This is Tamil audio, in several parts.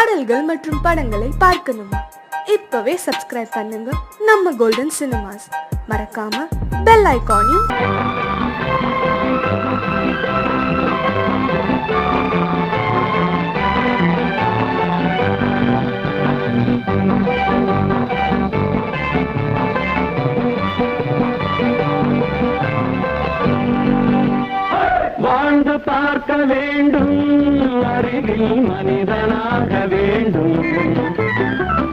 பாடல்கள் மற்றும் படங்களை பார்க்கணுமா? இப்பவே சப்ஸ்கிரைப் பண்ணுங்க நம்ம கோல்டன் சினிமாஸ். மறக்காம பெல் ஐகானையும் வாழ்ந்து பார்க்க வேண்டும், அறிவில் மனிதனாக வேண்டும்,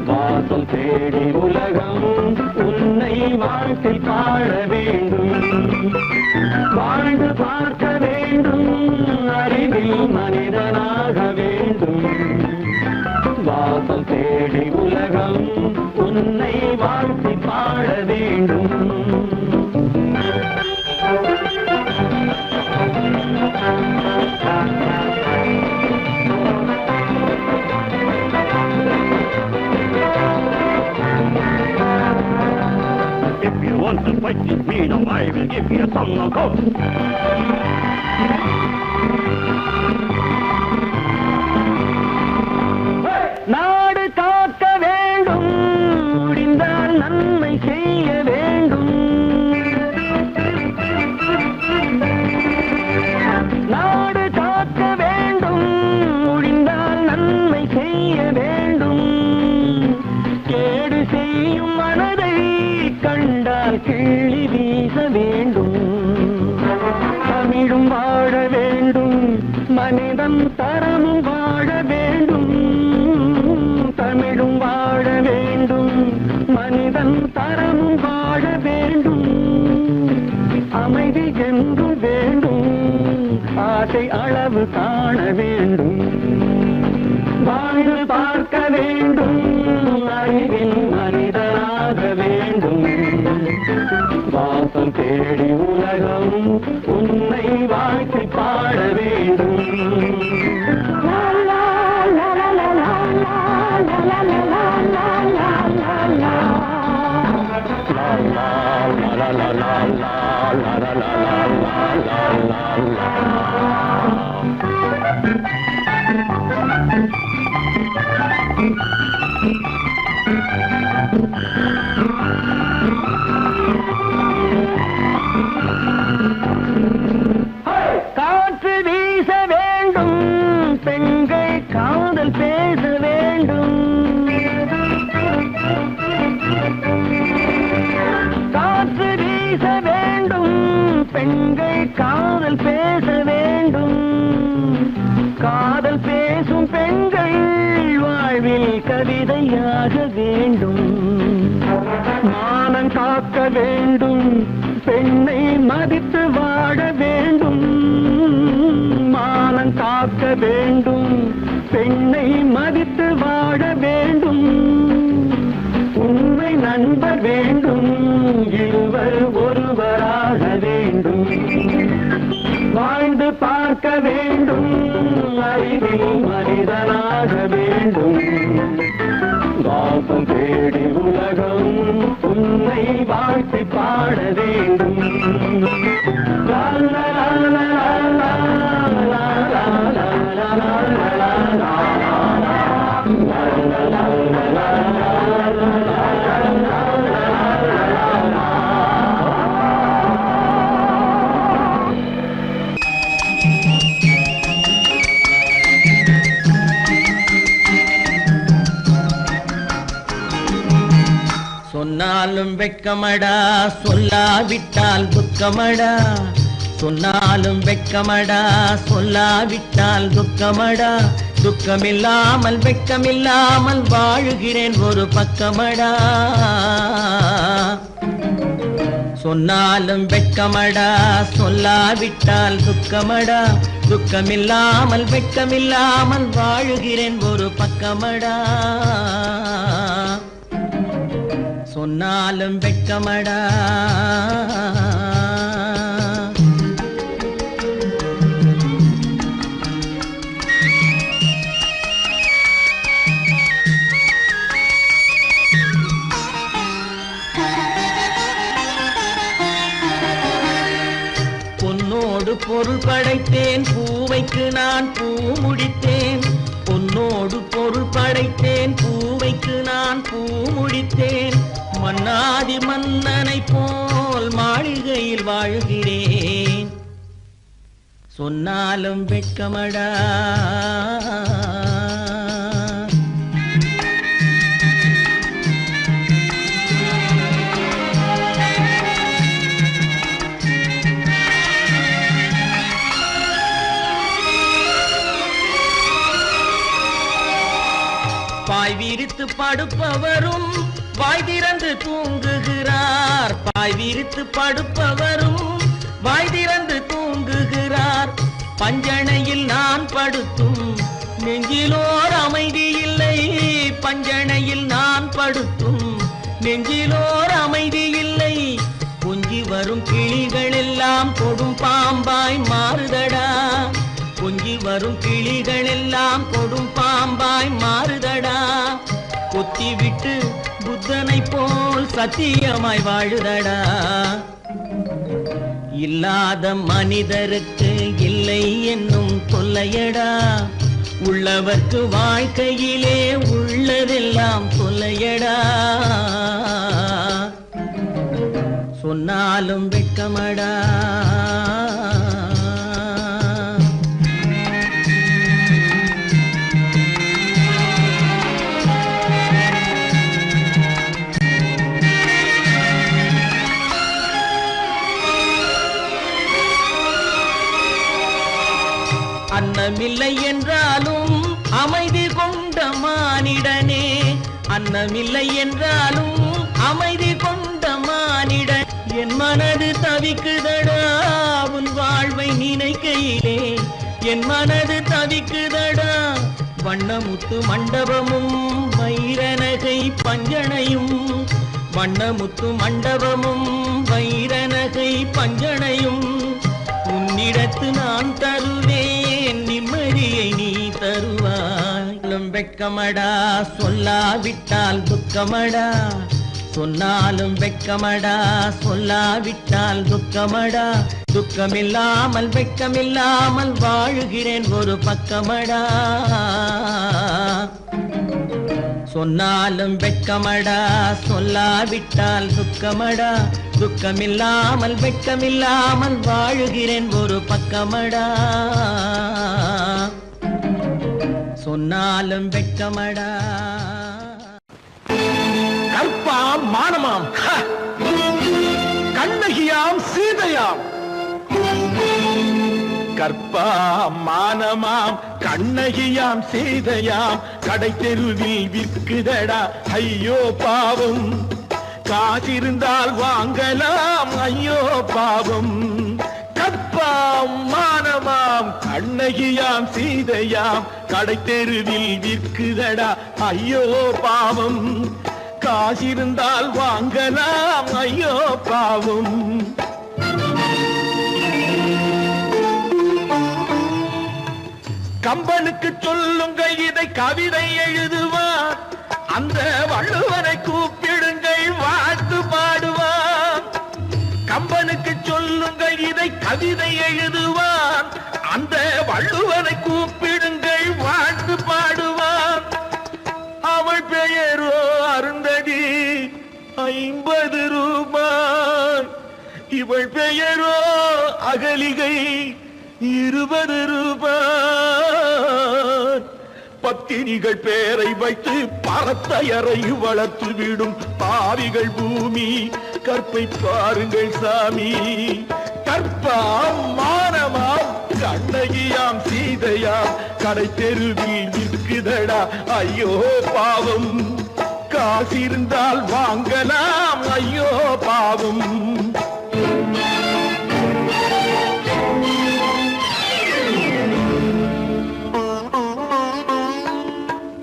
வாசல் தேடி உலகம் உன்னை வாழ்க்கை பாட வேண்டும். வாழ்ந்து பார்க்க வேண்டும், அறிவில் மனிதனாக வேண்டும், வாசல் தேடி உலகம் உன்னை வாழ்க்கை பாட வேண்டும். If you want to fight with me, now I will give you a song of hope. நாடு காக்க வேண்டும், முடிந்தால் நன்மை செய்ய வேண்டும். நாடு காக்க வேண்டும், முடிந்தால் நன்மை செய்ய வேண்டும். கேடு செய்யும் மனதை கண்டால் கிள்ளி வீச வேண்டும். தமிழும் வாழ வேண்டும், மனிதன் தரமும் வாழ வேண்டும். தமிழும் வாழ வேண்டும், மனிதன் தரமும் வாழ வேண்டும். அமைதி என்றும் வேண்டும், ஆசை அளவு காண வேண்டும். வாழ்ந்து பார்க்க வேண்டும், அறிவில் மனிதனாக வேண்டும். வாசம் தேடி உலகம் உன்னை வாழ்க்கை பாட வேண்டும். காற்று வீச வேண்டும், பெண்கள் காதல் பேச வேண்டும். காற்று வீச வேண்டும், பெண்கள் காதல் பேச வேண்டும். காதல் பேசும் பெண்கள் வாழ்வில் கவிதையாக வேண்டும். மானம் காக்க வேண்டும், பெண்ணை மதித்து வாழ வேண்டும். மானம் காக்க வேண்டும், பெண்ணை மதித்து வாழ வேண்டும். உண்மை நண்பர் வேண்டும், இருவர் ஒருவராக வேண்டும். வாழ்ந்து பார்க்க வேண்டும், அறிவில் மனிதனாக வேண்டும். வாசம் தேடி உலகம் உன்னை வாழ்த்தி பாட வேண்டும். லா லா லா லா லா லா லா லா லா லா. சொன்னாலும் வெட்கமடா, சொல்லாவிட்டால் துக்கமடா. சொன்னாலும் வெட்கமடா, சொல்லாவிட்டால் துக்கமடா. துக்கமில்லாமல் வெட்கமில்லாமல் வாழுகிறேன் ஒரு பக்கமடா. சொன்னாலும் வெட்கமடா, சொல்லாவிட்டால் துக்கமடா. துக்கமில்லாமல் வெட்கமில்லாமல் வாழுகிறேன் ஒரு பக்கமடா. சொன்னாலும் வெட்கமடா. பொன்னோடு பொருள் படைத்தேன், பூவைக்கு நான் பூ முடித்தேன். பொன் பொன்னோடு பொருள் படைத்தேன், பூவைக்கு நான் பூ முடித்தேன். மன்னாதி மன்னனை போல் மாளிகையில் வாழ்கிறேன், சொன்னாலும் வெட்கமடா. பாய் விரித்து படுப்பவரும் வாய் திறந்து தூங்குகிறார், பாய் விரித்து படுப்பவரும் வாய் திறந்து தூங்குகிறார். பஞ்சணையில் நான் படுத்தும் நெஞ்சிலோர் அமைதி இல்லை, பஞ்சணையில் நான் படுத்தும் நெஞ்சிலோர் அமைதி இல்லை. கொஞ்சி வரும் கிளிகள் எல்லாம் கொடும் பாம்பாய் மாறுதடா, கொஞ்சி வரும் கிளிகள் எல்லாம் கொடும் பாம்பாய் மாறுதடா. கொத்தி விட்டு புத்தனை போல் சத்தியமாய் வாழுதடா. இல்லாத மனிதருக்கு இல்லை என்னும் தொல்லையடா, உள்ளவர்க்கு வாழ்க்கையிலே உள்ளதெல்லாம் தொல்லையடா. சொன்னாலும் வெட்கமடா. அன்னமில்லை என்றாலும் அமைதி கொண்ட மானிடனே, அன்னமில்லை என்றாலும் அமைதி கொண்ட மானிடன். என் மனது தவிக்குதடா உன் வாழ்வை நினைக்கையிலே, என் மனது தவிக்குதடா. வண்ணமுத்து மண்டபமும் வைரநகை பஞ்சனையும், வண்ணமுத்து மண்டபமும் வைரநகை பஞ்சனையும் உன்னிடத்து நான் தருவேன், நிம்மதியை நீ தருவாய். வெட்கமடா சொல்லாவிட்டால் துக்கமடா, சொன்னாலும் வெட்கமடா சொல்லாவிட்டால் துக்கமடா. துக்கமில்லாமல் வெட்கமில்லாமல் வாழுகிறேன் ஒரு பக்கமடா, சொன்னாலும் வெட்கமடா சொல்லாவிட்டால் துக்கமடா. துக்கமில்லாமல் வெட்கமில்லாமல் வாழுகிறேன் ஒரு பக்கமடா, சொன்னாலும் வெட்கமடா. கற்பாம் மானமாம் கண்ணகியாம் சீதையாம், கற்பாம் மானமாம் கண்ணகியாம் சீதையாம் கடை தெருவில் விற்குதடா ஐயோ பாவம். காசிருந்தால் வாங்கலாம் ஐயோ பாவம். கற்பாம் மானமாம் கண்ணகியாம் சீதையாம் கடை தெருவில் விற்குதடா ஐயோ பாவம். காசிருந்தால் வாங்கலாம் ஐயோ பாவம். கம்பனுக்கு சொல்லுங்கள் இதை கவிதை எழுதுவார், அந்த வள்ளுவரை கூப்பிடுங்கள் வாழ்த்து பாடுவார். கம்பனுக்கு சொல்லுங்கள் இதை கவிதை எழுதுவார், அந்த வள்ளுவரை கூப்பிடுங்கள் வாழ்த்து பாடுவார். அவள் பெயரோ அருந்ததி 50 ரூபாய், இவள் பெயரோ அகலிகை 20 ரூபாய். பத்தினிகள் பேரை வைத்து பரத்தையரை வளர்த்து விடும் பாவிகள் பூமி, கற்பை பாருங்கள் சாமி. கற்பாம் மானமாம் கண்ணகியாம் சீதையாம் கடை தெருவில் நிற்குதடா ஐயோ பாவம். காசிருந்தால் வாங்கலாம் ஐயோ பாவம்.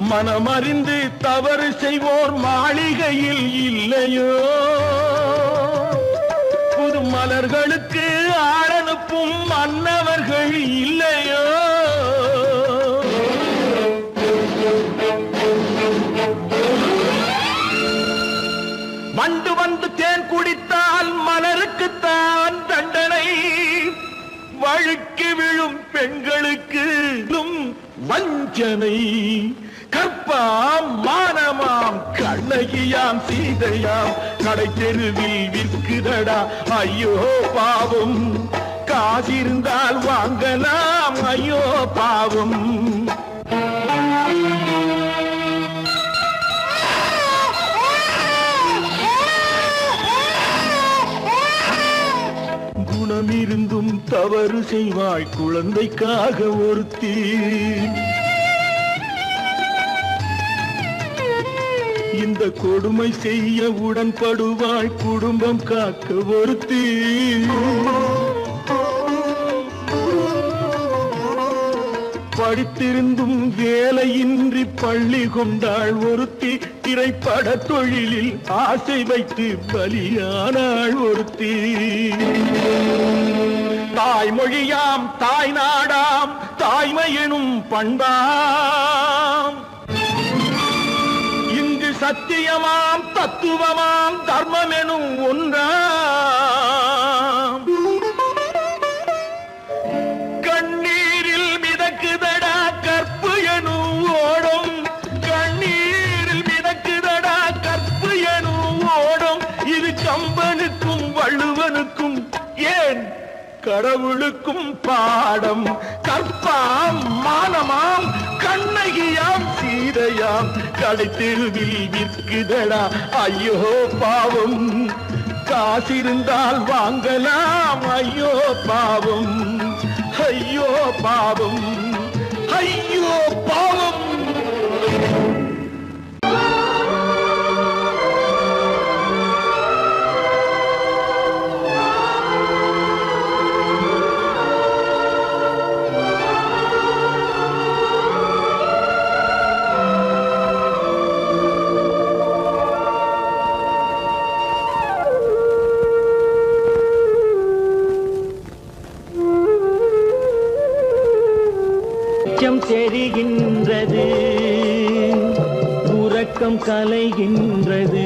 மனமறிந்து தவறு செய்வோர் மாளிகையில் இல்லையோ, புது மலர்களுக்கு ஆளனுப்பும் மன்னவர்கள் இல்லையோ. வண்டு வந்து தேன் குடித்தால் மலருக்குத்தான் தண்டனை, வழுக்கி விழும் பெண்களுக்கு வஞ்சனை கற்பாம் மானமாம் கண்ணகியாம் சீதையாம் கடை தெருவில் விற்குதடா ஐயோ பாவம் காசிருந்தால் வாங்கலாம் ஐயோ பாவம் குணமிருந்தும் தவறு செய்வாய் குழந்தைக்காக ஒருத்தி இந்த கொடுமை செய்ய உடன்படுவாய் குடும்பம் காக்க ஒருத்தி படித்திருந்தும் வேலையின்றி பள்ளி கொண்டாள் ஒருத்தி திரைப்பட தொழிலில் ஆசை வைத்து பலியானாள் ஒருத்தி தாய்மொழியாம் தாய் நாடாம் தாய்மையெனும் பண்பாம் இங்கு சத்தியமாம் தத்துவமாம் தர்மமெனும் ஒன்றாம் கண்ணீரில் மிதக்குதடா கற்பு எனும் ஓடும் கண்ணீரில் மிதக்குதடா கற்பு எனும் ஓடும் இது கம்பனுக்கும் வள்ளுவனுக்கும் ஏன் கடவுளுக்கும் பாடம் கற்பாம் மானமாம் கண்ணகியாம் சீதையாம் கடை தெருவில் விற்குதடா ஐயோ பாவம் காசிருந்தால் வாங்கலாம் ஐயோ பாவம் ஐயோ பாவம் ஐயோ பாவம் தெரிகின்றது உறக்கம் கலைகின்றது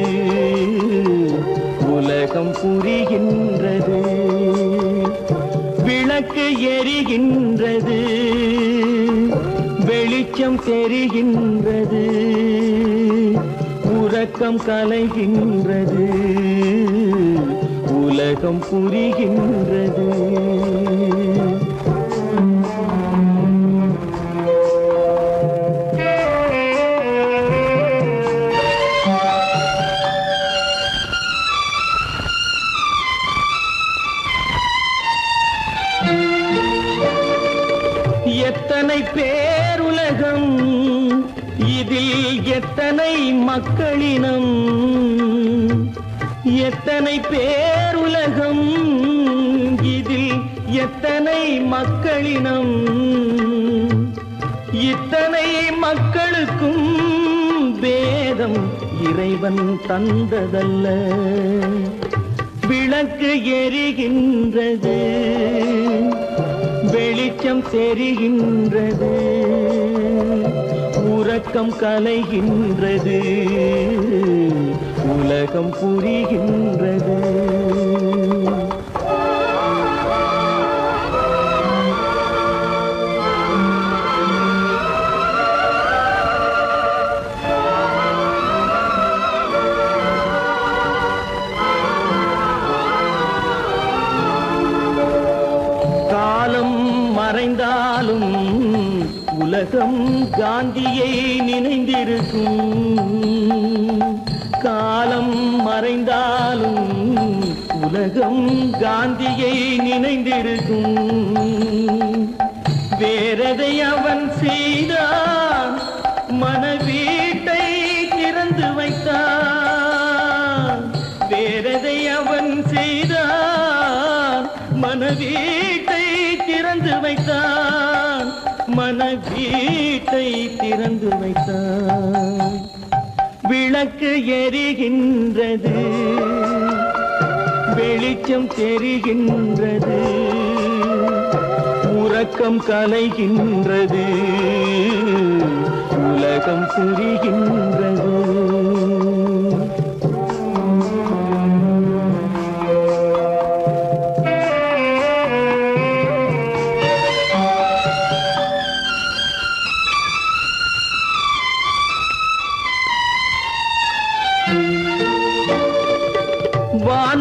உலகம் புரிகின்றது விளக்கு எரிகின்றது வெளிச்சம் தெரிகின்றது உறக்கம் கலைகின்றது உலகம் புரிகின்றது எத்தனை பேருலகம் இதில் எத்தனை மக்களினம் எத்தனை பேருலகம் இதில் எத்தனை மக்களினம் இத்தனை மக்களுக்கும் வேதம் இறைவன் தந்ததல்ல விளக்கு எரிகின்றது வெளிச்சம் தெரிகின்றது உறக்கம் கலைகின்றது உலகம் புரிகின்றது மறைந்தாலும் உலகம் காந்தியை நினைந்திருக்கும் காலம் மறைந்தாலும் உலகம் காந்தியை நினைந்திருக்கும் வேறதை அவன் செய்தான் மனவீட்டை திறந்து வைத்தான் வேறதை அவன் செய்தான் மனவீட்டை திறந்து வைத்தான் மனவீட்டை திறந்து வைத்தான் விளக்கு எரிகின்றது வெளிச்சம் தெரிகின்றது உறக்கம் கலைகின்றது உலகம் புரிகின்றது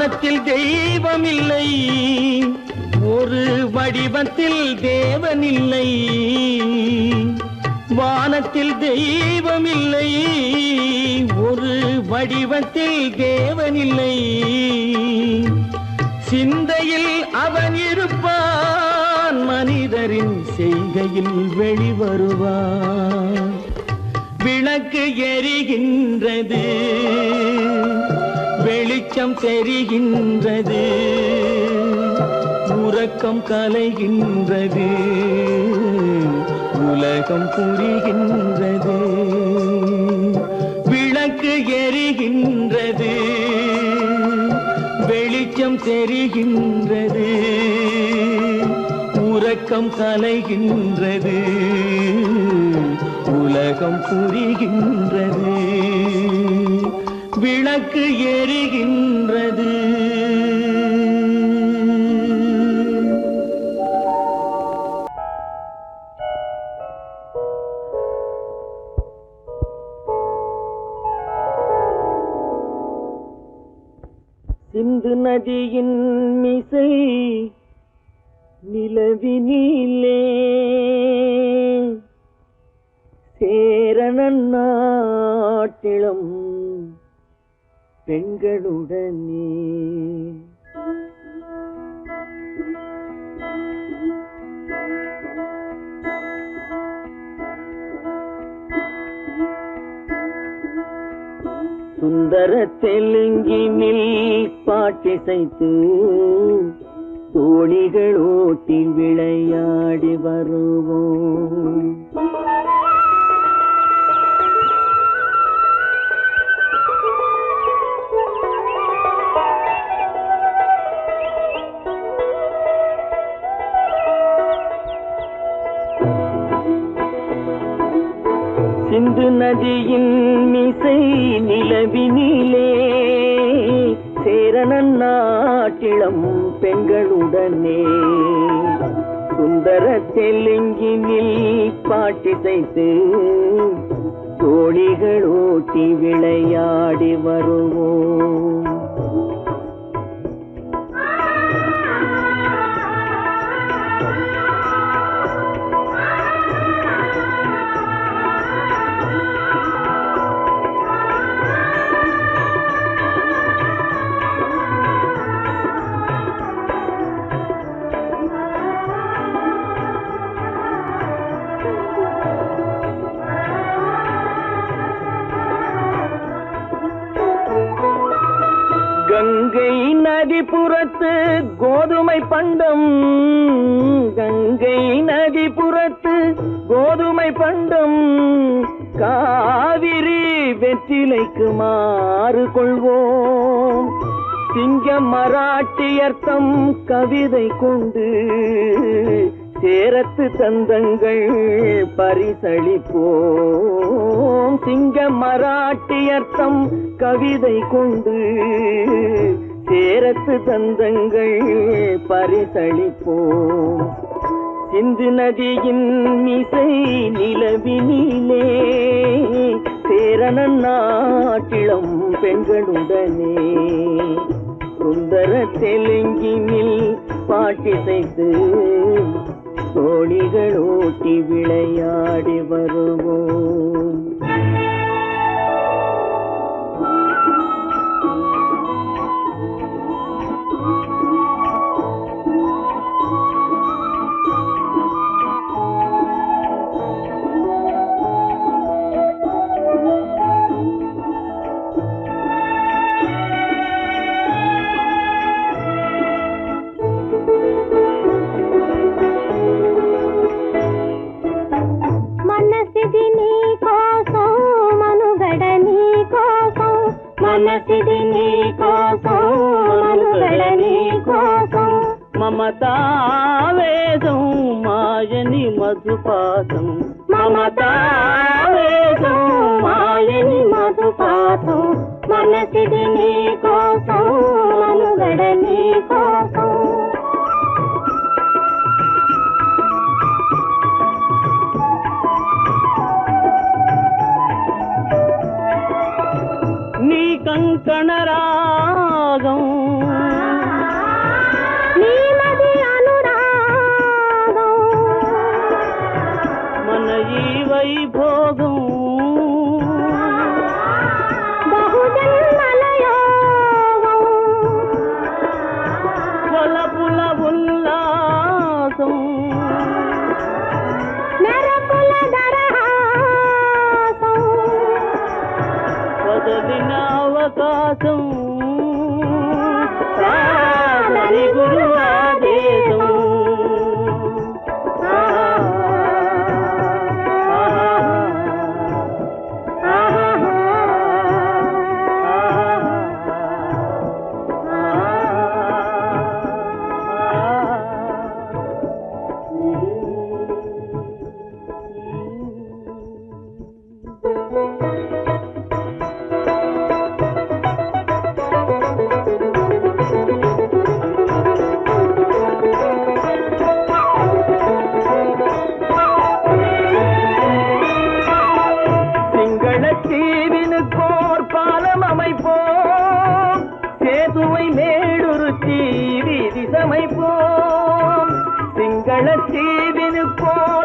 வானத்தில் தெய்வம் இல்லை, ஒரு வடிவத்தில் தேவன் இல்லை. வானத்தில் தெய்வம் இல்லை, ஒரு வடிவத்தில் தேவன் இல்லை. சிந்தையில் அவன் இருப்பான், மனிதரின் செய்கையில் வெளிவருவான். விளக்கு எரிகின்றது, வெளிச்சம் தெரிகின்றது, உறக்கம் கலைகின்றது, உலகம் புரிகின்றது. விளக்கு எரிகின்றது, வெளிச்சம் தெரிகின்றது, உறக்கம் கலைகின்றது, உலகம் புரிகின்றது. விளக்கு எரிகின்றது. சிந்து நதியின் மிசை நிலவினிலே சேரணன் நாட்டிளம் பெண்களுடனே. சுந்தர தெலுங்கினில் பாட்டிசைத்து தோணிகள் ஓட்டி விளையாடி வருவோம். சிந்து நதியின் மிசை நிலவினிலே சேரணன் நாட்டிளம் பெண்களுடனே. சுந்தர தெலுங்கினில் பாட்டிசைத்து தோணிகள் ஓட்டி விளையாடி வருவோம். கங்கை நதிபுறத்து கோதுமை பண்டம், கங்கை நதிபுறத்து கோதுமை பண்டம், காவிரி வெற்றிலைக்கு மாறு கொள்வோம். சிங்கம் மராட்டியர்த்தம் கவிதை கொண்டு சேரத்து தந்தங்கள் பரிசளிப்போம். சிங்கம் மராட்டியர்த்தம் கவிதை கொண்டு சேரத்து தந்தங்கள் பரிசளிப்போம். சிந்து நதியின் மிசை நிலவினிலே சேரணன் நாட்டிளம் பெண்களுடனே. சுந்தர தெலுங்கினில் பாட்டிசைத்து தோணிகள் ஓட்டி விளையாடி வருவோம். మనసిది నీ కోసం మనుగడ నీ కోసం మమతావేదం మాయని మధుపాతం మమతావేదం మాయని మధుపాతం మనసిది నీ కోసం మనుగడ నీ కోసం కంకణ రాగం కాదలిన అవకాశం కాదని గురు ఆదేశం சிங்களத்தீவினுக்கோர்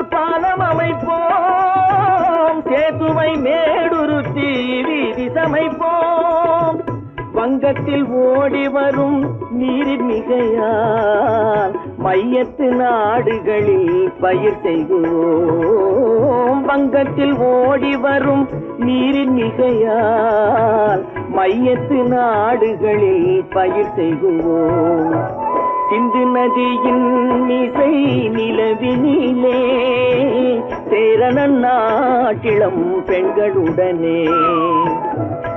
பாலம் அமைப்போம் சேதுவை மேடுருத்தி வீதி சமைப்போம் வங்கத்தில் ஓடி வரும் நீரின் மிகையால் மையத்து நாடுகளில் பயிர் செய்வோம் வங்கத்தில் ஓடி வரும் நீரின் மிகையால் மையத்து நாடுகளில் பயிர் செய்வோம் சிந்து நதியின் மிசை நிலவினிலே சேரணன் நாட்டிளம் பெண்களுடனே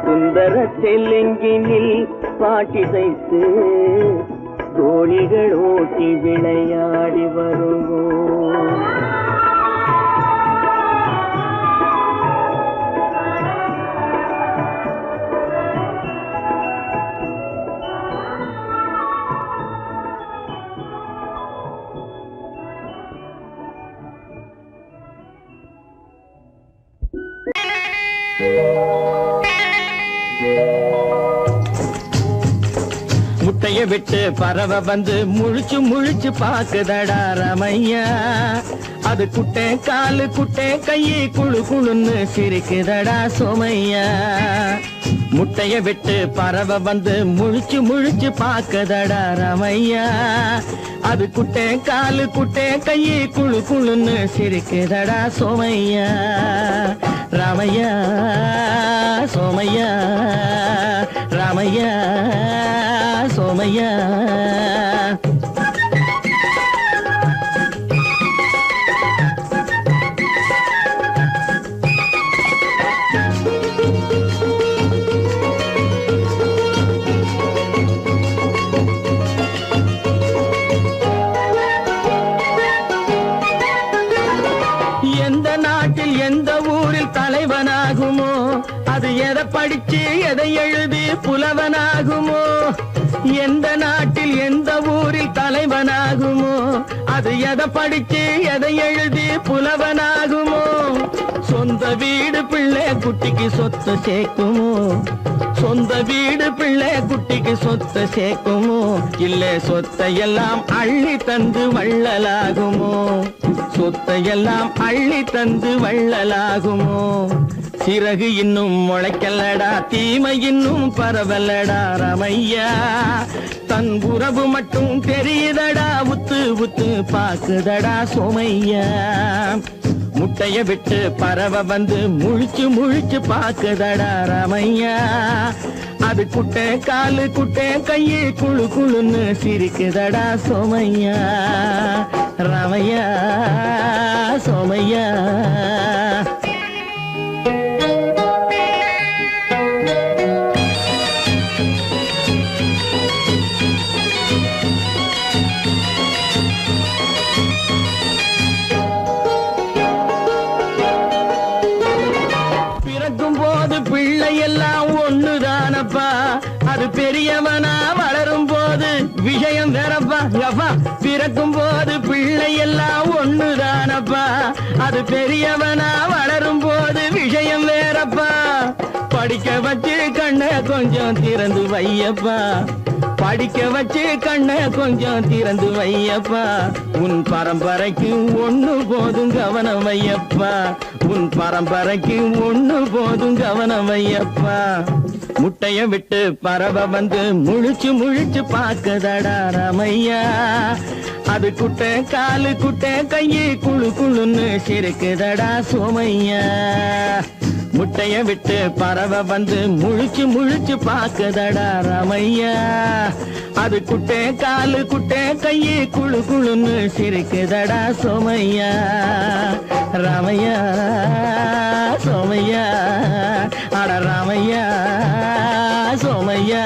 சுந்தர தெலுங்கினில் பாட்டிசைத்து தோணிகள் ஓட்டி விளையாடி வருவோம் முட்டைய விட்டு பறவை வந்து முழிச்சு முழிச்சு பாக்குதடா ரமையா அது குட்டை காலு குட்டை கையை குழு குழுன்னு சிரிக்குதடா சோமையா முட்டைய விட்டு பறவை வந்து முழிச்சு முழிச்சு பாக்குதடா ரமையா அது குட்டை காலு குட்டை கையை குழு குழுன்னு சிரிக்குதடா சோமையா ராமையா சோமையா ராமையா சோமையா எந்த நாட்டில் எந்த ஊரில் தலைவனாகுமோ அது எதை படிச்சு எதை எழுதி புலவனாகுமோ எந்த நாட்டில் எந்த ஊரில் தலைவனாகுமோ அது எதை படிச்சு எதை எழுதி புலவனாகுமோ சொந்த வீடு பிள்ளை குட்டிக்கு சொத்து சேர்க்குமோ சொந்த வீடு பிள்ளை குட்டிக்கு சொத்தை சேர்க்குமோ இல்ல சொத்தையெல்லாம் அள்ளி தந்து வள்ளலாகுமோ சொத்தையெல்லாம் அள்ளி தந்து வள்ளலாகுமோ சிறகு இன்னும் முளைக்கல்லடா தீமை இன்னும் பரவல்லடா ரமையா தன் உறவு மட்டும் தெரியுதடா உத்து உத்து பாக்குதடா சோமையா முட்டைய விட்டு பறவை வந்து முழிச்சு முழிச்சு பாக்குதடா ரமையா அது குட்டை காலு குட்டை கையை குழு குழுன்னு சிரிக்குதடா சோமையா ரமையா சோமையா பிள்ளையெல்லாம் ஒண்ணுதானப்பா அது பெரியவனா வளரும் போது விஷயம் வேறப்பா அப்பா பிறக்கும் போது பிள்ளையெல்லாம் ஒண்ணுதானப்பா அது பெரியவனா வளரும் போது விஷயம் வேறப்பா படிக்க வச்சு கண்ணை கொஞ்சம் திறந்து வையப்பா படிக்க வச்சு கண்ணை கொஞ்சம் திறந்து வையப்பா உன் பரம்பரைக்கு ஒண்ணு போதும் கவனம் வையப்பா உன் பரம்பரைக்கு ஒண்ணு போதும் கவனம் வையப்பா முட்டைய விட்டு பறவை வந்து முழிச்சு முழிச்சு பாக்குதடா ரமையா அது குட்டை காலு குட்டை கையை குழு குழுன்னு சிரிக்குதடா சோமையா முட்டைய விட்டு பறவை வந்து முழிச்சு முழிச்சு பாக்குதடா ராமையா. அது குட்டே காலு குட்டே கையு குழு குழுன்னு சிரிக்குதடா சோமையா. ராமையா சோமையா அட ராமையா சோமையா.